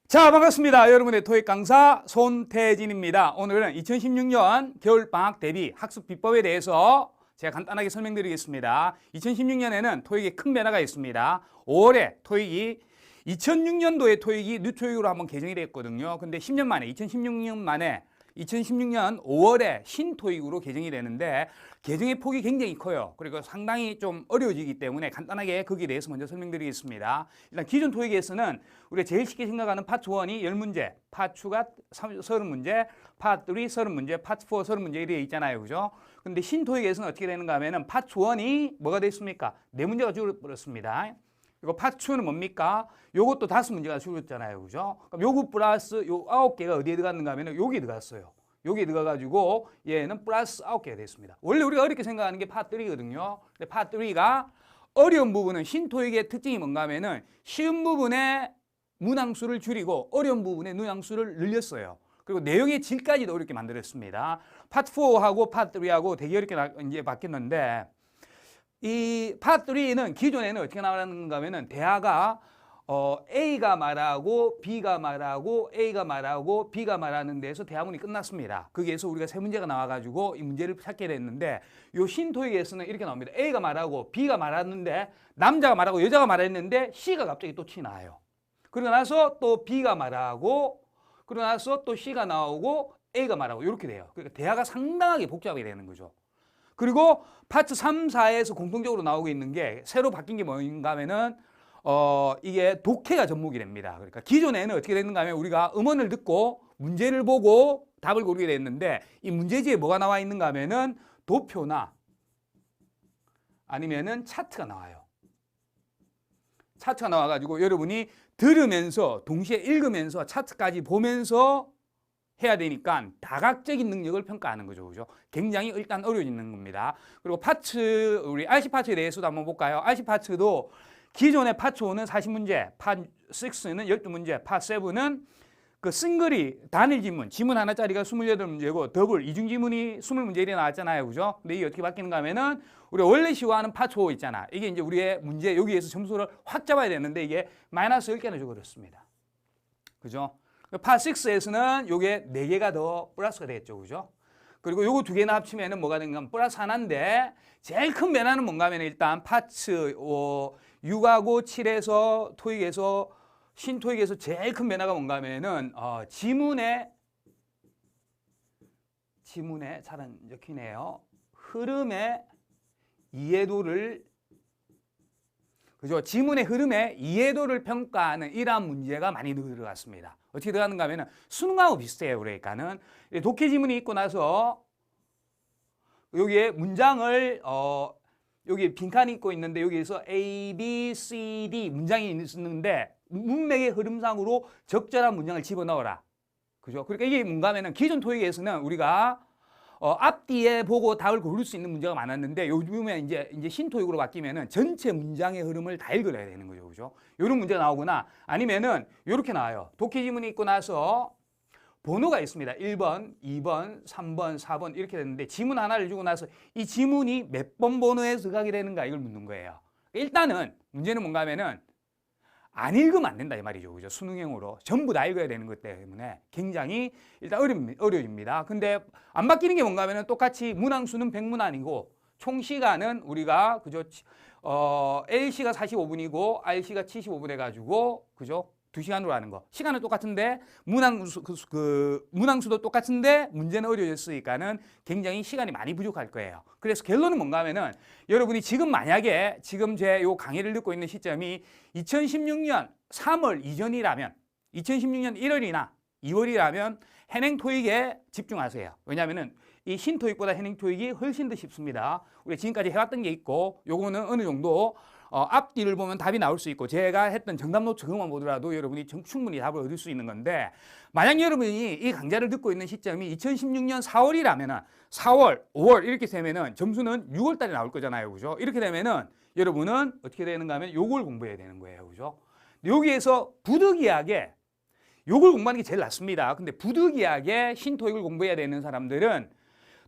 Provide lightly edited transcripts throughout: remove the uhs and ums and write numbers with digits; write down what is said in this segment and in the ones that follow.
자, 반갑습니다. 여러분의 토익 강사 손태진입니다. 오늘은 2016년 겨울방학 대비 학습 비법에 대해서 제가 간단하게 설명드리겠습니다. 2016년에는 토익에 큰 변화가 있습니다. 5월에 토익이 2006년도에 토익이 뉴토익으로 한번 개정이 됐거든요. 근데 10년 만에 2016년 5월에 신토익으로 개정이 되는데 개정의 폭이 굉장히 커요. 그리고 상당히 좀 어려워지기 때문에 간단하게 거기에 대해서 먼저 설명드리겠습니다. 일단 기존 토익에서는 우리가 제일 쉽게 생각하는 파트 1이 10문제, 파트 2가 30문제, 파트 3 30문제, 파트 4 30문제 이렇게 있잖아요. 그죠? 근데 신토익에서는 어떻게 되는가 하면은 파트 1이 뭐가 됐습니까? 4문제가 줄어버렸습니다. 그리고 파트 2는 뭡니까? 요것도 5문제가 줄었잖아요. 그죠? 그럼 요거 플러스 요 9개가 어디에 들어갔는가 하면 여기에 들어갔어요. 여기에 들어가가지고 얘는 플러스 9개가 됐습니다. 원래 우리가 어렵게 생각하는 게 파트 3거든요. 근데 파트 3가 어려운 부분은 신토익의 특징이 뭔가 하면은 쉬운 부분에 문항수를 줄이고 어려운 부분에 문항수를 늘렸어요. 그리고 내용의 질까지도 어렵게 만들었습니다. 파트 4하고 파트 3하고 되게 어렵게 이제 바뀌었는데 이 파트 3는 기존에는 어떻게 나왔는가 하면은 대화가 A가 말하고 B가 말하고 A가 말하고 B가 말하는 데에서 대화문이 끝났습니다. 거기에서 우리가 3문제가 나와가지고 이 문제를 찾게 됐는데 요 신토익에서는 이렇게 나옵니다. A가 말하고 B가 말하는데 남자가 말하고 여자가 말했는데 C가 갑자기 또 튀나와요. 그러고 나서 또 B가 말하고 그러고 나서 또 C가 나오고 A가 말하고 이렇게 돼요. 그러니까 대화가 상당하게 복잡하게 되는 거죠. 그리고 파트 3, 4에서 공통적으로 나오고 있는 게 새로 바뀐 게 뭔가 하면은 이게 독해가 접목이 됩니다. 그러니까 기존에는 어떻게 됐는가 하면 우리가 음원을 듣고 문제를 보고 답을 고르게 됐는데 이 문제지에 뭐가 나와 있는가 하면은 도표나 아니면은 차트가 나와요. 차트가 나와가지고 여러분이 들으면서 동시에 읽으면서 차트까지 보면서 해야 되니까 다각적인 능력을 평가하는 거죠. 그죠? 굉장히 일단 어려워지는 겁니다. 그리고 파트, 우리 RC 파트에 대해서도 한번 볼까요? RC 파트도 기존의 파트 5는 40문제, 파트 6는 12문제, 파트 7은 그 싱글이 단일 지문 하나짜리가 28문제고 더블 이중 지문이 20문제 이렇게 나왔잖아요. 그죠? 근데 이게 어떻게 바뀌는가 하면은 우리가 원래 시화하는 파트 5 있잖아. 이게 이제 우리의 문제 여기에서 점수를 확 잡아야 되는데 이게 마이너스 10개나 주고 그렇습니다. 그죠? 파트 6에서는 요게 4개가 더 플러스가 되겠죠. 그죠? 그리고 요거 2개나 합치면은 뭐가 되는가 플러스 하나인데 제일 큰 변화는 뭔가 하면 일단 파트 6하고 7에서 토익에서 신토익에서 제일 큰 변화가 뭔가 하면은 지문에 잘 안 적히네요. 흐름의 이해도를 그죠? 지문의 흐름의 이해도를 평가하는 이러한 문제가 많이 들어갔습니다. 어떻게 들어가는가 하면 수능하고 비슷해요. 그러니까는 독해 지문이 있고 나서 여기에 문장을 여기 빈칸이 있고 있는데 여기에서 A, B, C, D 문장이 있는데 문맥의 흐름상으로 적절한 문장을 집어넣어라. 그죠? 그러니까 이게 뭔가 하면은 기존 토익에서는 우리가 앞뒤에 보고 답을 고를 수 있는 문제가 많았는데 요즘에 이제 신토익으로 바뀌면은 전체 문장의 흐름을 다 읽어야 되는 거죠. 그죠? 이런 문제가 나오거나 아니면은 이렇게 나와요. 독해 지문이 있고 나서 번호가 있습니다. 1번, 2번, 3번, 4번 이렇게 됐는데 지문 하나를 주고 나서 이 지문이 몇 번 번호에 들어가게 되는가 이걸 묻는 거예요. 일단은 문제는 뭔가 하면은 안 읽으면 안 된다 이 말이죠. 그죠? 수능형으로 전부 다 읽어야 되는 것 때문에 굉장히 일단 어려집니다. 근데 안 바뀌는 게 뭔가 하면은 똑같이 문항수는 100문항이고 총 시간은 우리가 그죠? LC가 45분이고 RC가 75분 해가지고 그죠? 2시간으로 하는 거. 시간은 똑같은데 문항수도 똑같은데 문제는 어려졌으니까는 굉장히 시간이 많이 부족할 거예요. 그래서 결론은 뭔가 하면은 여러분이 지금 만약에 지금 제 요 강의를 듣고 있는 시점이 2016년 3월 이전이라면 2016년 1월이나 2월이라면 해냉 토익에 집중하세요. 왜냐하면은 이 신토익보다 해냉 토익이 훨씬 더 쉽습니다. 우리가 지금까지 해왔던 게 있고 요거는 어느 정도 앞뒤를 보면 답이 나올 수 있고 제가 했던 정답 노트 그것만 보더라도 여러분이 충분히 답을 얻을 수 있는 건데 만약 여러분이 이 강좌를 듣고 있는 시점이 2016년 4월이라면은 4월, 5월 이렇게 되면은 점수는 6월 달에 나올 거잖아요. 그죠? 이렇게 되면은 여러분은 어떻게 되는가 하면 요걸 공부해야 되는 거예요. 그죠? 여기에서 부득이하게 요걸 공부하는 게 제일 낫습니다. 근데 부득이하게 신토익을 공부해야 되는 사람들은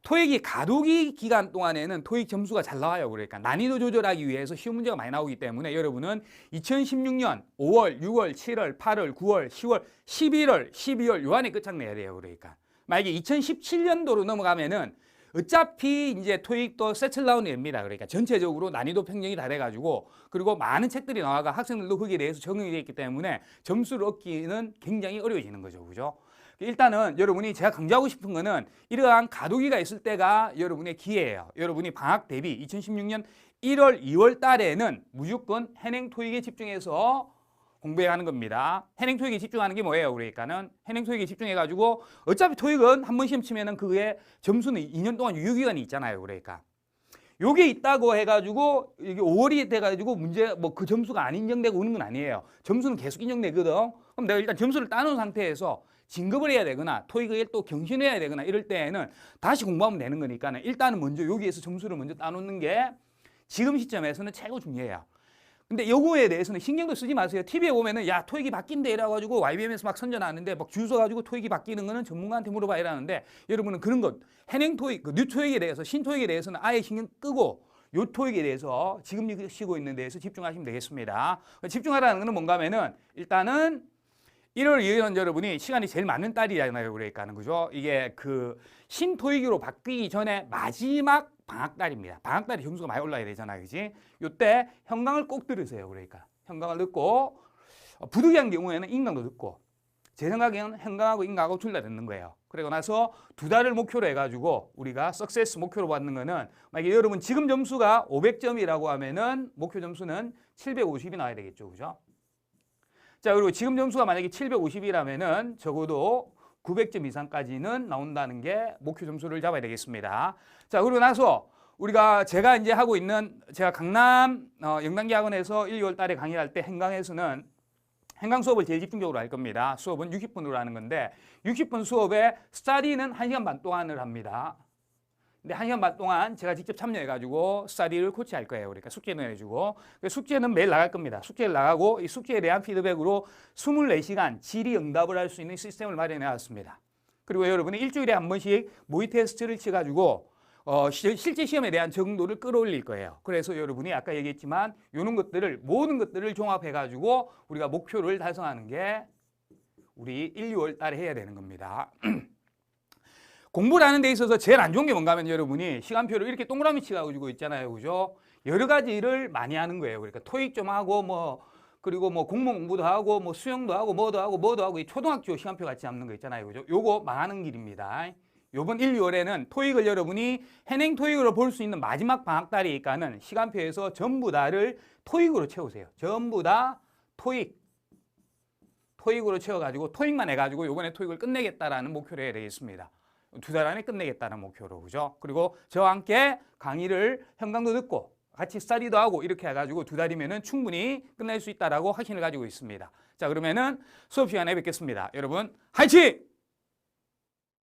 토익이 가두기 기간 동안에는 토익 점수가 잘 나와요. 그러니까 난이도 조절하기 위해서 쉬운 문제가 많이 나오기 때문에 여러분은 2016년 5월, 6월, 7월, 8월, 9월, 10월, 11월, 12월 요 안에 끝장내야 돼요. 그러니까 만약에 2017년도로 넘어가면은 어차피 이제 토익도 세틀다운이 됩니다. 그러니까 전체적으로 난이도 평정이 다 돼가지고 그리고 많은 책들이 나와가 학생들도 거기에 대해서 적응이 되어 있기 때문에 점수를 얻기는 굉장히 어려워지는 거죠. 그죠? 일단은 여러분이 제가 강조하고 싶은 거는 이러한 가두기가 있을 때가 여러분의 기회예요. 여러분이 방학 대비 2016년 1월, 2월 달에는 무조건 해냉 토익에 집중해서 공부해야 하는 겁니다. 해냉 토익에 집중하는 게 뭐예요? 그러니까는 해냉 토익에 집중해가지고 어차피 토익은 한 번 시험 치면은 그게 점수는 2년 동안 유효기간이 있잖아요. 그러니까 요게 있다고 해가지고 이게 5월이 돼가지고 문제 뭐 그 점수가 안 인정되고 오는 건 아니에요. 점수는 계속 인정되거든. 그럼 내가 일단 점수를 따놓은 상태에서 진급을 해야 되거나 토익을 또 경신해야 되거나 이럴 때에는 다시 공부하면 되는 거니까는 일단은 먼저 여기에서 점수를 먼저 따놓는 게 지금 시점에서는 최고 중요해요. 근데 요거에 대해서는 신경도 쓰지 마세요. TV에 보면은 야 토익이 바뀐대 이래가지고 YBM에서 막 선전하는데 막 줄 서가지고 토익이 바뀌는 거는 전문가한테 물어봐야 이러는데 여러분은 그런 것 해냉 토익, 그 뉴 토익에 대해서 신 토익에 대해서는 아예 신경 끄고 요 토익에 대해서 지금 쉬고 있는 데에서 집중하시면 되겠습니다. 집중하라는 거는 뭔가 하면은 일단은 1월 2일은 여러분이 시간이 제일 많은 달이잖아요. 그러니까 그죠? 이게 그 신토익으로 바뀌기 전에 마지막 방학달입니다. 방학달이 점수가 많이 올라야 되잖아요. 그지? 요때 현강을 꼭 들으세요. 그러니까 현강을 듣고 부득이한 경우에는 인강도 듣고 제 생각에는 현강하고 인강하고 둘 다 듣는 거예요. 그리고 나서 2달을 목표로 해가지고 우리가 석세스 목표로 받는 거는 만약에 여러분 지금 점수가 500점이라고 하면은 목표 점수는 750이 나와야 되겠죠. 그죠? 자, 그리고 지금 점수가 만약에 750이라면은 적어도 900점 이상까지는 나온다는 게 목표 점수를 잡아야 되겠습니다. 자, 그러고 나서 우리가 제가 이제 하고 있는 제가 강남 영단기 학원에서 1, 2월 달에 강의할 때 행강에서는 행강 수업을 제일 집중적으로 할 겁니다. 수업은 60분으로 하는 건데 60분 수업에 스터디는 1시간 반 동안을 합니다. 근데 1시간 반 동안 제가 직접 참여해가지고 스터디를 코치할 거예요. 그러니까 숙제는 해주고 숙제는 매일 나갈 겁니다. 숙제를 나가고 이 숙제에 대한 피드백으로 24시간 질의 응답을 할 수 있는 시스템을 마련해 왔습니다. 그리고 여러분이 일주일에 한 번씩 모의 테스트를 쳐가지고 실제 시험에 대한 적응도를 끌어올릴 거예요. 그래서 여러분이 아까 얘기했지만 이런 것들을 모든 것들을 종합해가지고 우리가 목표를 달성하는 게 우리 1, 2월 달에 해야 되는 겁니다. 공부를 하는 데 있어서 제일 안 좋은 게 뭔가 하면 여러분이 시간표를 이렇게 동그라미 치가지고 있잖아요. 그죠? 여러 가지를 많이 하는 거예요. 그러니까 토익 좀 하고 그리고 공무원 공부도 하고 수영도 하고 뭐도 하고 이 초등학교 시간표 같이 잡는 거 있잖아요. 그죠? 요거 망하는 길입니다. 요번 1, 2월에는 토익을 여러분이 해냉 토익으로 볼 수 있는 마지막 방학달이니까는 시간표에서 전부 다를 토익으로 채우세요. 전부 다 토익으로 채워가지고 토익만 해가지고 요번에 토익을 끝내겠다라는 목표를 해야 되겠습니다. 2달 안에 끝내겠다는 목표로. 그죠? 그리고 저와 함께 강의를 현강도 듣고 같이 스터디도 하고 이렇게 해가지고 2달이면은 충분히 끝낼 수 있다라고 확신을 가지고 있습니다. 자, 그러면은 수업 시간에 뵙겠습니다. 여러분, 화이팅!